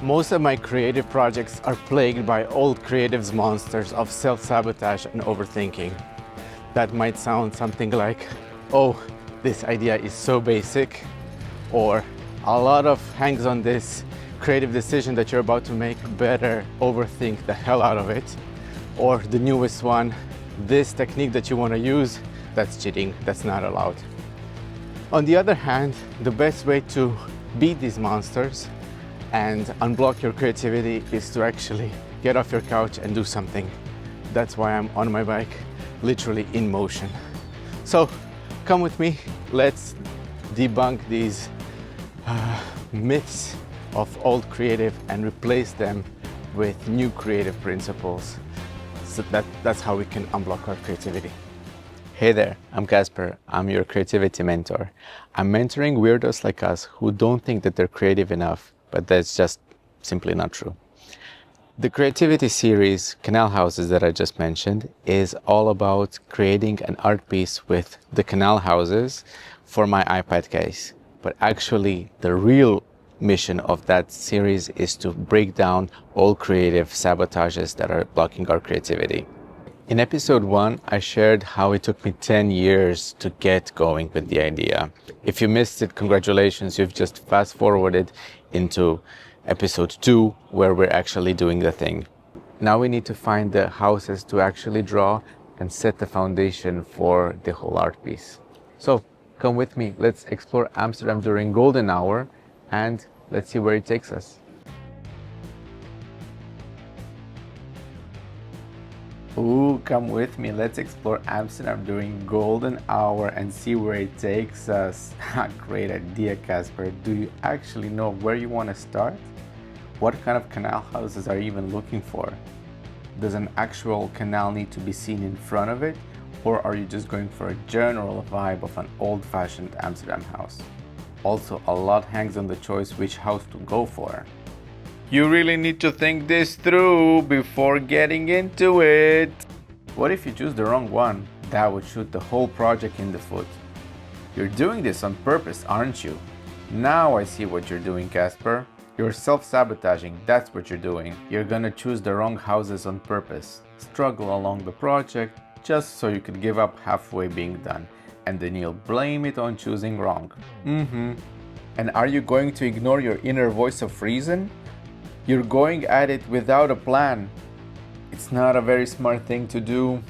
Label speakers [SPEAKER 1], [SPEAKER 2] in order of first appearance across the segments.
[SPEAKER 1] Most of my creative projects are plagued by old creative's monsters of self-sabotage and overthinking. That might sound something like, oh, this idea is so basic, or a lot of hangs on this creative decision that you're about to make, better overthink the hell out of it. Or the newest one, this technique that you want to use, that's cheating, that's not allowed. On the other hand, the best way to beat these monsters and unblock your creativity is to actually get off your couch and do something. That's why I'm on my bike, literally in motion. So come with me, let's debunk these myths of old creative and replace them with new creative principles. So that's how we can unblock our creativity. Hey there, I'm Casper. I'm your creativity mentor. I'm mentoring weirdos like us who don't think that they're creative enough, but that's just simply not true. The creativity series, Canal Houses, that I just mentioned, is all about creating an art piece with the canal houses for my iPad case. But actually, the real mission of that series is to break down all creative sabotages that are blocking our creativity. In episode 1, I shared how it took me 10 years to get going with the idea. If you missed it, congratulations, you've just fast forwarded into episode 2, where we're actually doing the thing. Now we need to find the houses to actually draw and set the foundation for the whole art piece. So come with me, let's explore Amsterdam during golden hour and let's see where it takes us. Ooh, come with me. Let's explore Amsterdam during golden hour and see where it takes us. Great idea, Casper. Do you actually know where you want to start? What kind of canal houses are you even looking for? Does an actual canal need to be seen in front of it? Or are you just going for a general vibe of an old-fashioned Amsterdam house? Also, a lot hangs on the choice which house to go for. You really need to think this through before getting into it. What if you choose the wrong one? That would shoot the whole project in the foot. You're doing this on purpose, aren't you? Now I see what you're doing, Casper. You're self-sabotaging, that's what you're doing. You're gonna choose the wrong houses on purpose, struggle along the project, just so you could give up halfway being done. And then you'll blame it on choosing wrong. And are you going to ignore your inner voice of reason? You're going at it without a plan. It's not a very smart thing to do.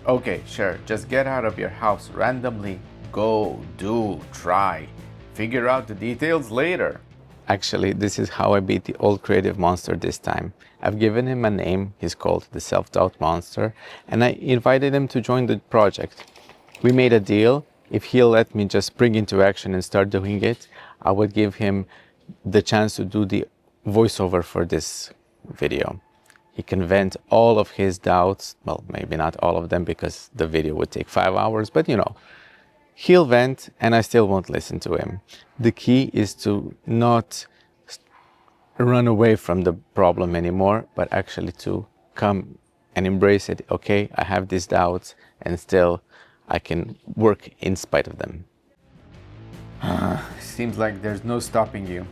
[SPEAKER 1] Okay, sure, just get out of your house randomly. Go, do, try. Figure out the details later. Actually, this is how I beat the old creative monster this time. I've given him a name, he's called the Self-Doubt Monster, and I invited him to join the project. We made a deal. If he'll let me just spring into action and start doing it, I would give him the chance to do the voiceover for this video. He can vent all of his doubts, well, maybe not all of them because the video would take 5 hours, but you know, he'll vent and I still won't listen to him. The key is to not run away from the problem anymore, but actually to come and embrace it. Okay, I have these doubts and still I can work in spite of them. Seems like there's no stopping you.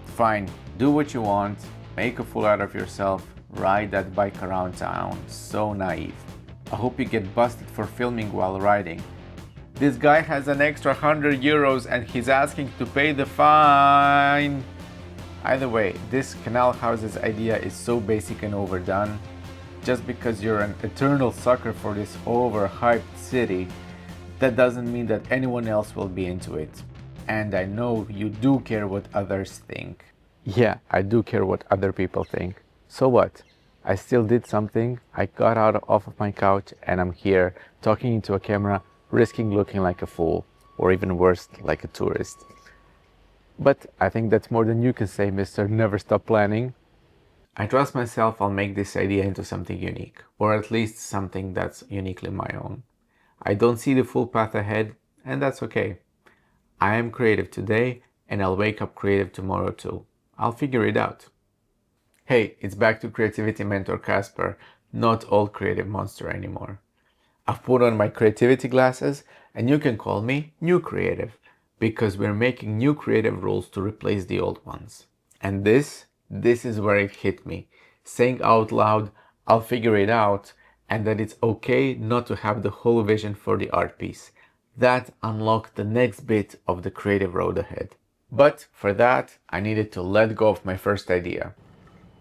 [SPEAKER 1] Fine, do what you want, make a fool out of yourself, ride that bike around town. So naive. I hope you get busted for filming while riding. This guy has an extra 100 euros and he's asking to pay the fine. Either way, this canal houses idea is so basic and overdone. Just because you're an eternal sucker for this overhyped city, that doesn't mean that anyone else will be into it. And I know you do care what others think. Yeah, I do care what other people think. So what? I still did something. I got off of my couch and I'm here talking into a camera, risking looking like a fool, or even worse, like a tourist. But I think that's more than you can say, Mr. Never Stop Planning. I trust myself I'll make this idea into something unique, or at least something that's uniquely my own. I don't see the full path ahead, and that's okay. I am creative today, and I'll wake up creative tomorrow too. I'll figure it out. Hey, it's back to Creativity Mentor Casper, not old creative monster anymore. I've put on my creativity glasses, and you can call me New Creative, because we're making new creative rules to replace the old ones. And this is where it hit me. Saying out loud, I'll figure it out, and that it's okay not to have the whole vision for the art piece. That unlocked the next bit of the creative road ahead. But for that, I needed to let go of my first idea.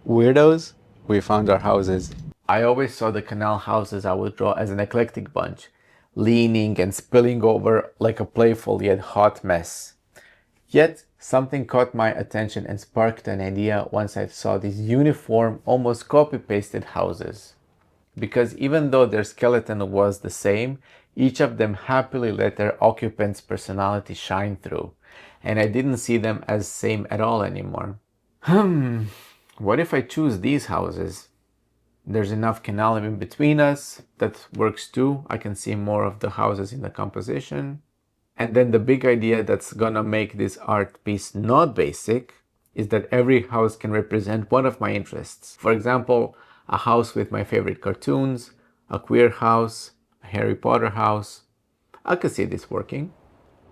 [SPEAKER 1] Weirdos, we found our houses. I always saw the canal houses I would draw as an eclectic bunch, leaning and spilling over like a playful yet hot mess. Yet, something caught my attention and sparked an idea once I saw these uniform, almost copy-pasted houses. Because even though their skeleton was the same, each of them happily let their occupant's personality shine through, and I didn't see them as same at all anymore. What if I choose these houses? There's enough canal in between us, that works too. I can see more of the houses in the composition. And then the big idea that's gonna make this art piece not basic is that every house can represent one of my interests. For example, a house with my favorite cartoons, a queer house, a Harry Potter house. I could see this working.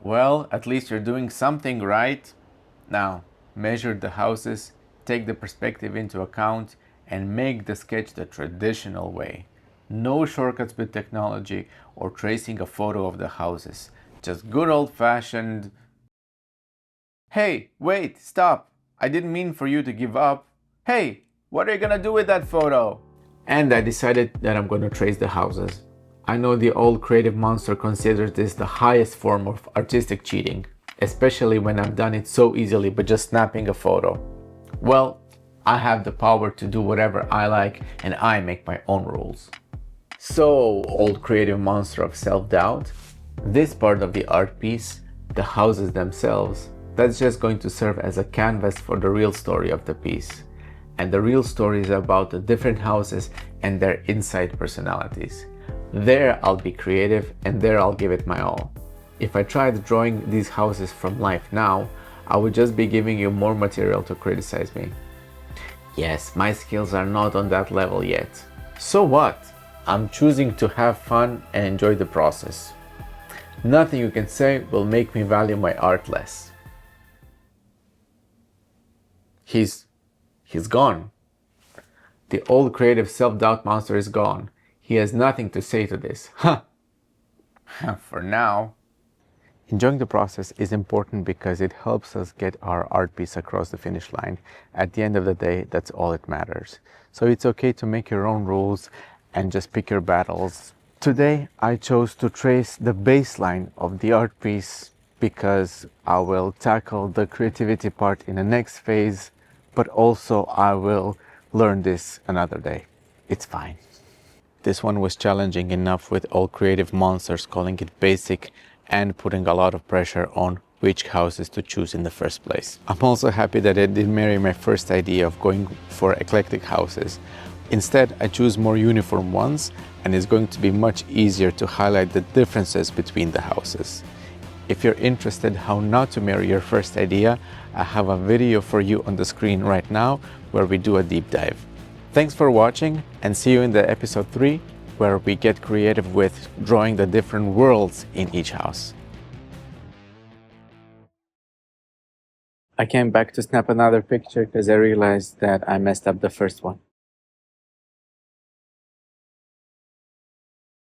[SPEAKER 1] Well, at least you're doing something right. Now, measure the houses, take the perspective into account, and make the sketch the traditional way. No shortcuts with technology or tracing a photo of the houses. Just good old-fashioned... Hey, wait, stop! I didn't mean for you to give up. Hey, what are you gonna do with that photo? And I decided that I'm gonna trace the houses. I know the old creative monster considers this the highest form of artistic cheating, especially when I've done it so easily by just snapping a photo. Well, I have the power to do whatever I like, and I make my own rules. So, old creative monster of self-doubt, this part of the art piece, the houses themselves, that's just going to serve as a canvas for the real story of the piece. And the real story is about the different houses and their inside personalities. There I'll be creative, and there I'll give it my all. If I tried drawing these houses from life now, I would just be giving you more material to criticize me. Yes, my skills are not on that level yet. So what? I'm choosing to have fun and enjoy the process. Nothing you can say will make me value my art less. He's gone. The old creative self-doubt monster is gone. He has nothing to say to this. For now. Enjoying the process is important because it helps us get our art piece across the finish line. At the end of the day, that's all that matters. So it's okay to make your own rules and just pick your battles. Today, I chose to trace the baseline of the art piece because I will tackle the creativity part in the next phase, but also I will learn this another day. It's fine. This one was challenging enough with all creative monsters calling it basic and putting a lot of pressure on which houses to choose in the first place. I'm also happy that I didn't marry my first idea of going for eclectic houses. Instead, I choose more uniform ones, and it's going to be much easier to highlight the differences between the houses. If you're interested how not to marry your first idea, I have a video for you on the screen right now where we do a deep dive. Thanks for watching, and see you in the episode 3, where we get creative with drawing the different worlds in each house. I came back to snap another picture because I realized that I messed up the first one.